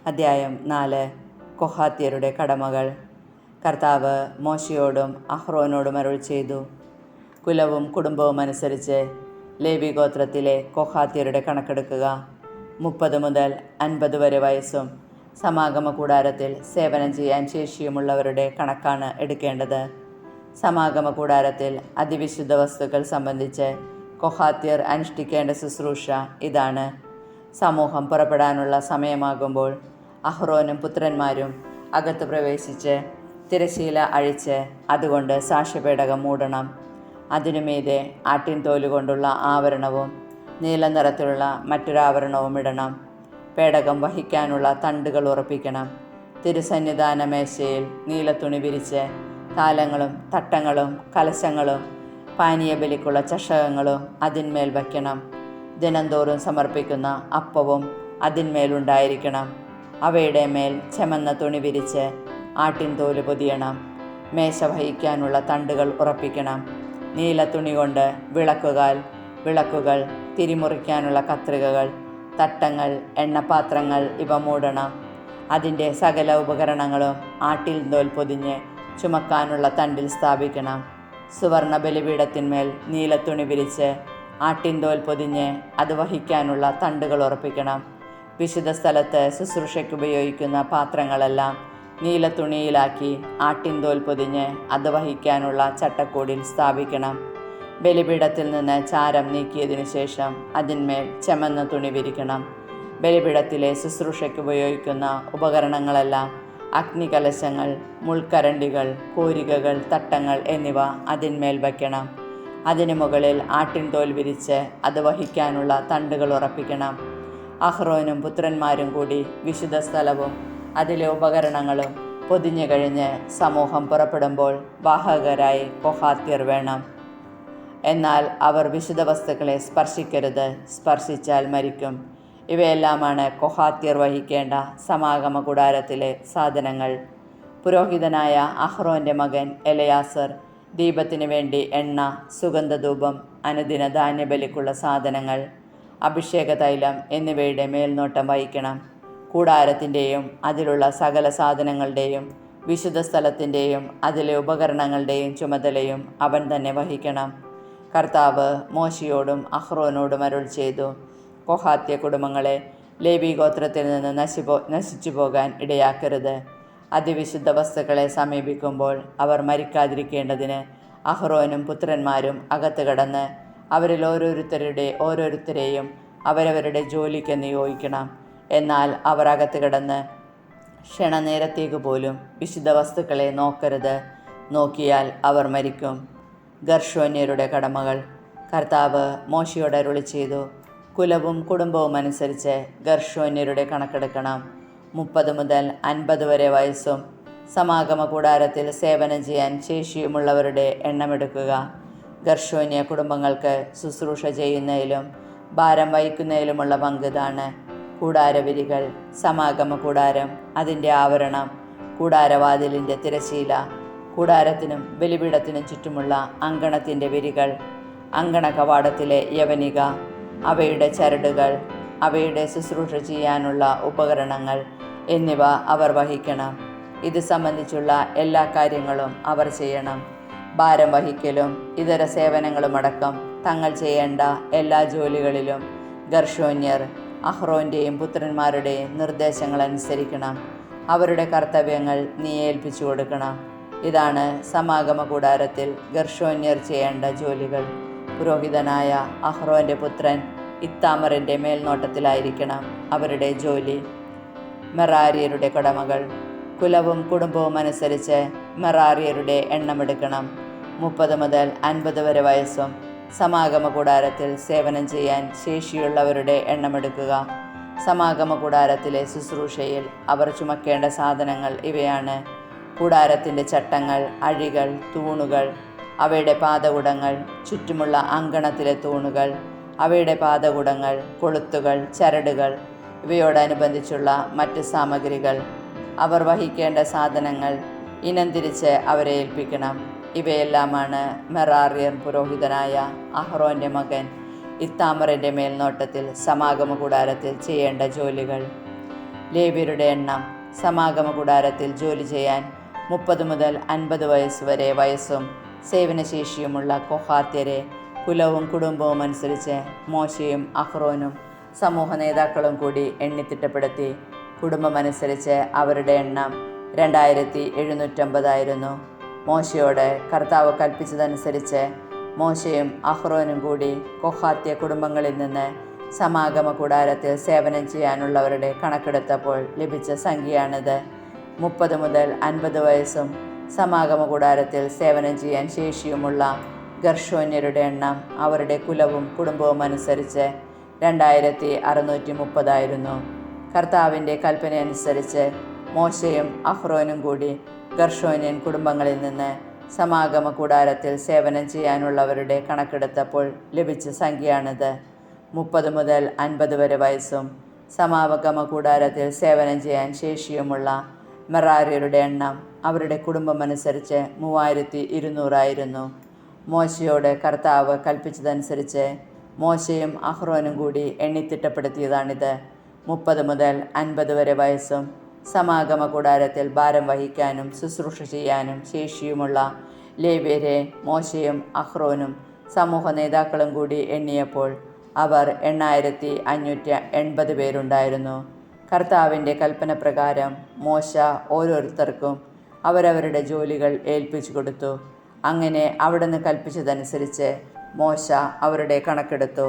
അദ്ധ്യായം 4. കൊഹാത്യരുടെ കടമകൾ. കർത്താവ് മോശയോടും അഹ്റോനോടും അരുൾ ചെയ്തു, കുലവും കുടുംബവും അനുസരിച്ച് ലേവി ഗോത്രത്തിലെ കൊഹാത്യരുടെ കണക്കെടുക്കുക. 30 മുതൽ 50 വരെ വയസ്സും സമാഗമ കൂടാരത്തിൽ സേവനം ചെയ്യാൻ ശേഷിയുമുള്ളവരുടെ കണക്കാണ് എടുക്കേണ്ടത്. സമാഗമ കൂടാരത്തിൽ അതിവിശുദ്ധ വസ്തുക്കൾ സംബന്ധിച്ച് കൊഹാത്യർ അനുഷ്ഠിക്കേണ്ട ശുശ്രൂഷ ഇതാണ്. സമൂഹം പുറപ്പെടാനുള്ള സമയമാകുമ്പോൾ അഹ്റോനും പുത്രന്മാരും അകത്ത് പ്രവേശിച്ച് തിരശീല അഴിച്ച് അതുകൊണ്ട് സാക്ഷ്യപേടകം മൂടണം. അതിനുമീതെ ആട്ടിൻ തോലുകൊണ്ടുള്ള ആവരണവും നീല നിറത്തിലുള്ള മറ്റൊരാവരണവും ഇടണം. പേടകം വഹിക്കാനുള്ള തണ്ടുകൾ ഉറപ്പിക്കണം. തിരുസന്നിധാന മേശയിൽ നീലത്തുണി വിരിച്ച് താലങ്ങളും തട്ടങ്ങളും കലശങ്ങളും പാനീയബലിക്കുള്ള ചഷകങ്ങളും അതിന്മേൽ വയ്ക്കണം. ദിനംതോറും സമർപ്പിക്കുന്ന അപ്പവും അതിന്മേലുണ്ടായിരിക്കണം. അവയുടെ മേൽ ചെമന്ന തുണി വിരിച്ച് ആട്ടിൻ തോല് പൊതിയണം. മേശ വഹിക്കാനുള്ള തണ്ടുകൾ ഉറപ്പിക്കണം. നീല തുണി കൊണ്ട് വിളക്കുകൾ, തിരിമുറിക്കാനുള്ള കത്രികകൾ, തട്ടങ്ങൾ, എണ്ണപാത്രങ്ങൾ ഇവ മൂടണം. അതിൻ്റെ സകല ഉപകരണങ്ങളും ആട്ടിൻ തോൽ പൊതിഞ്ഞ് ചുമക്കാനുള്ള തണ്ടിൽ സ്ഥാപിക്കണം. സുവർണ ബലിപീഠത്തിന്മേൽ നീലത്തുണി വിരിച്ച് ആട്ടിൻ തോൽ പൊതിഞ്ഞ് അത് വഹിക്കാനുള്ള തണ്ടുകൾ ഉറപ്പിക്കണം. വിശുദ്ധ സ്ഥലത്ത് ശുശ്രൂഷയ്ക്ക് ഉപയോഗിക്കുന്ന പാത്രങ്ങളെല്ലാം നീലത്തുണിയിലാക്കി ആട്ടിൻ തോൽ പൊതിഞ്ഞ് അത് വഹിക്കാനുള്ള ചട്ടക്കൂടിൽ സ്ഥാപിക്കണം. ബലിപീഠത്തിൽ നിന്ന് ചാരം നീക്കിയതിനു ശേഷം അതിന്മേൽ ചെമന്ന തുണി വിരിക്കണം. ബലിപീഠത്തിലെ ശുശ്രൂഷയ്ക്ക് ഉപയോഗിക്കുന്ന ഉപകരണങ്ങളെല്ലാം അഗ്നികലശങ്ങൾ, മുൾക്കരണ്ടികൾ, കോരികകൾ, തട്ടങ്ങൾ എന്നിവ അതിന്മേൽ വയ്ക്കണം. അതിനു മുകളിൽ ആട്ടിൻ തോൽ വിരിച്ച് അത് വഹിക്കാനുള്ള തണ്ടുകൾ ഉറപ്പിക്കണം. അഹ്റോനും പുത്രന്മാരും കൂടി വിശുദ്ധ സ്ഥലവും അതിലെ ഉപകരണങ്ങളും പൊതിഞ്ഞു കഴിഞ്ഞ് സമൂഹം പുറപ്പെടുമ്പോൾ വാഹകരായി കൊഹാത്യർ വേണം. എന്നാൽ അവർ വിശുദ്ധ വസ്തുക്കളെ സ്പർശിക്കരുത്, സ്പർശിച്ചാൽ മരിക്കും. ഇവയെല്ലാമാണ് കൊഹാത്യർ വഹിക്കേണ്ട സമാഗമ കൂടാരത്തിലെ സാധനങ്ങൾ. പുരോഹിതനായ അഹ്റോൻ്റെ മകൻ എലയാസർ ദീപത്തിന് വേണ്ടി എണ്ണ, സുഗന്ധധൂപം, അനുദിന ധാന്യബലിക്കുള്ള സാധനങ്ങൾ, അഭിഷേക തൈലം എന്നിവയുടെ മേൽനോട്ടം വഹിക്കണം. കൂടാരത്തിൻ്റെയും അതിലുള്ള സകല സാധനങ്ങളുടെയും വിശുദ്ധ സ്ഥലത്തിൻ്റെയും അതിലെ ഉപകരണങ്ങളുടെയും ചുമതലയും അവൻ തന്നെ വഹിക്കണം. കർത്താവ് മോശയോടും അഹ്റോനോടും അരുൾ ചെയ്തു, കൊഹാത്യ കുടുംബങ്ങളെ ലേവി ഗോത്രത്തിൽ നിന്ന് നശിച്ചു പോകാൻ ഇടയാക്കരുത്. അതിവിശുദ്ധ വസ്തുക്കളെ സമീപിക്കുമ്പോൾ അവർ മരിക്കാതിരിക്കേണ്ടതിന് അഹ്റോനും പുത്രന്മാരും അകത്ത് കടന്ന് അവരിൽ ഓരോരുത്തരെയും അവരവരുടെ ജോലിക്ക് നിയോഗിക്കണം. എന്നാൽ അവർ അകത്ത് കടന്ന് ക്ഷണനേരത്തേക്ക് പോലും വിശുദ്ധ വസ്തുക്കളെ നോക്കരുത്. നോക്കിയാൽ അവർ മരിക്കും. ഗർഷോന്യരുടെ കടമകൾ. കർത്താവ് മോശയോട് അരുളി ചെയ്തു, കുലവും കുടുംബവും അനുസരിച്ച് ഗർഷോന്യരുടെ കണക്കെടുക്കണം. 30 മുതൽ 50 വരെ വയസ്സും സമാഗമ കൂടാരത്തിൽ സേവനം ചെയ്യാൻ ശേഷിയുമുള്ളവരുടെ എണ്ണമെടുക്കുക. ഗർഷോന്യ കുടുംബങ്ങൾക്ക് ശുശ്രൂഷ ചെയ്യുന്നതിലും ഭാരം വഹിക്കുന്നതിലുമുള്ള പങ്ക് ഇതാണ്: കൂടാരവിരികൾ, സമാഗമ കൂടാരം, അതിൻ്റെ ആവരണം, കൂടാരവാതിലിൻ്റെ തിരശീല, കൂടാരത്തിനും ബലിപീഠത്തിനും ചുറ്റുമുള്ള അങ്കണത്തിൻ്റെ വിരികൾ, അങ്കണ കവാടത്തിലെ യവനിക, അവയുടെ ചരടുകൾ, അവയുടെ ശുശ്രൂഷ ചെയ്യാനുള്ള ഉപകരണങ്ങൾ എന്നിവ അവർ വഹിക്കണം. ഇത് സംബന്ധിച്ചുള്ള എല്ലാ കാര്യങ്ങളും അവർ ചെയ്യണം. ഭാരം വഹിക്കലും ഇതര സേവനങ്ങളുമടക്കം തങ്ങൾ ചെയ്യേണ്ട എല്ലാ ജോലികളിലും ഗർഷോന്യർ അഹ്റോൻ്റെയും പുത്രന്മാരുടെയും നിർദ്ദേശങ്ങൾ അനുസരിക്കണം. അവരുടെ കർത്തവ്യങ്ങൾ നീ ഏൽപ്പിച്ചു കൊടുക്കണം. ഇതാണ് സമാഗമ കൂടാരത്തിൽ ഗർഷോന്യർ ചെയ്യേണ്ട ജോലികൾ. പുരോഹിതനായ അഹ്റോൻ്റെ പുത്രൻ ഇത്താമറിൻ്റെ മേൽനോട്ടത്തിലായിരിക്കണം അവരുടെ ജോലി. മെറാര്യരുടെ കടമകൾ. കുലവും കുടുംബവും അനുസരിച്ച് മെറാര്യരുടെ എണ്ണമെടുക്കണം. 30 മുതൽ 50 വരെ വയസ്സും സമാഗമ കൂടാരത്തിൽ സേവനം ചെയ്യാൻ ശേഷിയുള്ളവരുടെ എണ്ണമെടുക്കുക. സമാഗമ കൂടാരത്തിലെ ശുശ്രൂഷയിൽ അവർ ചുമക്കേണ്ട സാധനങ്ങൾ ഇവയാണ്: കൂടാരത്തിൻ്റെ ചട്ടങ്ങൾ, അഴികൾ, തൂണുകൾ, അവയുടെ പാദകുടങ്ങൾ, ചുറ്റുമുള്ള അങ്കണത്തിലെ തൂണുകൾ, അവയുടെ പാദകുടങ്ങൾ, കൊളുത്തുകൾ, ചരടുകൾ, ഇവയോടനുബന്ധിച്ചുള്ള മറ്റ് സാമഗ്രികൾ. അവർ വഹിക്കേണ്ട സാധനങ്ങൾ ഇനം തിരിച്ച് അവരെ ഏൽപ്പിക്കണം. ഇവയെല്ലാമാണ് മെറാര്യർ പുരോഹിതനായ അഹ്റോൻ്റെ മകൻ ഇത്താമറിൻ്റെ മേൽനോട്ടത്തിൽ സമാഗമ കൂടാരത്തിൽ ചെയ്യേണ്ട ജോലികൾ. ലേവ്യരുടെ എണ്ണം സമാഗമ കൂടാരത്തിൽ ജോലി ചെയ്യാൻ 30 മുതൽ 50 വയസ്സുവരെ വയസ്സും സേവനശേഷിയുമുള്ള കൊഹാത്യരെ കുലവും കുടുംബവും അനുസരിച്ച് മോശയും അഹ്റോനും സമൂഹ നേതാക്കളും കൂടി എണ്ണിത്തിട്ടപ്പെടുത്തി. കുടുംബമനുസരിച്ച് അവരുടെ എണ്ണം 2750 മോശയോട് കർത്താവ് കൽപ്പിച്ചതനുസരിച്ച് മോശയും അഹ്റോനും കൂടി കൊഹാത്യ കുടുംബങ്ങളിൽ നിന്ന് സമാഗമ കൂടാരത്തിൽ സേവനം ചെയ്യാനുള്ളവരുടെ കണക്കെടുത്തപ്പോൾ ലഭിച്ച സംഖ്യയാണിത്. 30 മുതൽ 50 വയസ്സും സമാഗമ കൂടാരത്തിൽ സേവനം ചെയ്യാൻ ശേഷിയുമുള്ള ഗർഷോന്യരുടെ എണ്ണം അവരുടെ കുലവും കുടുംബവും അനുസരിച്ച് 2630. കർത്താവിൻ്റെ കൽപ്പനയനുസരിച്ച് മോശയും അഹ്റോനും കൂടി ഗർഷോന്യൻ കുടുംബങ്ങളിൽ നിന്ന് സമാഗമ കൂടാരത്തിൽ സേവനം ചെയ്യാനുള്ളവരുടെ കണക്കെടുത്തപ്പോൾ ലഭിച്ച സംഖ്യയാണിത്. 30 മുതൽ 50 വരെ വയസ്സും സമാഗമ കൂടാരത്തിൽ സേവനം ചെയ്യാൻ ശേഷിയുമുള്ള മെറാര്യരുടെ എണ്ണം അവരുടെ കുടുംബമനുസരിച്ച് 3200. മോശയോട് കർത്താവ് കൽപ്പിച്ചതനുസരിച്ച് മോശയും അഹ്റോനും കൂടി എണ്ണിത്തിട്ടപ്പെടുത്തിയതാണിത്. 30 മുതൽ 50 വരെ വയസ്സും സമാഗമ കൂടാരത്തിൽ ഭാരം വഹിക്കാനും ശുശ്രൂഷ ചെയ്യാനും ശേഷിയുമുള്ള ലേവ്യരെ മോശയും അഹ്റോനും സമൂഹ നേതാക്കളും കൂടി എണ്ണിയപ്പോൾ അവർ 8580 പേരുണ്ടായിരുന്നു. കർത്താവിൻ്റെ കൽപ്പന പ്രകാരം മോശ ഓരോരുത്തർക്കും അവരവരുടെ ജോലികൾ ഏൽപ്പിച്ചു കൊടുത്തു. അങ്ങനെ അവിടുന്ന് കൽപ്പിച്ചതനുസരിച്ച് മോശ അവരുടെ കണക്കെടുത്തു.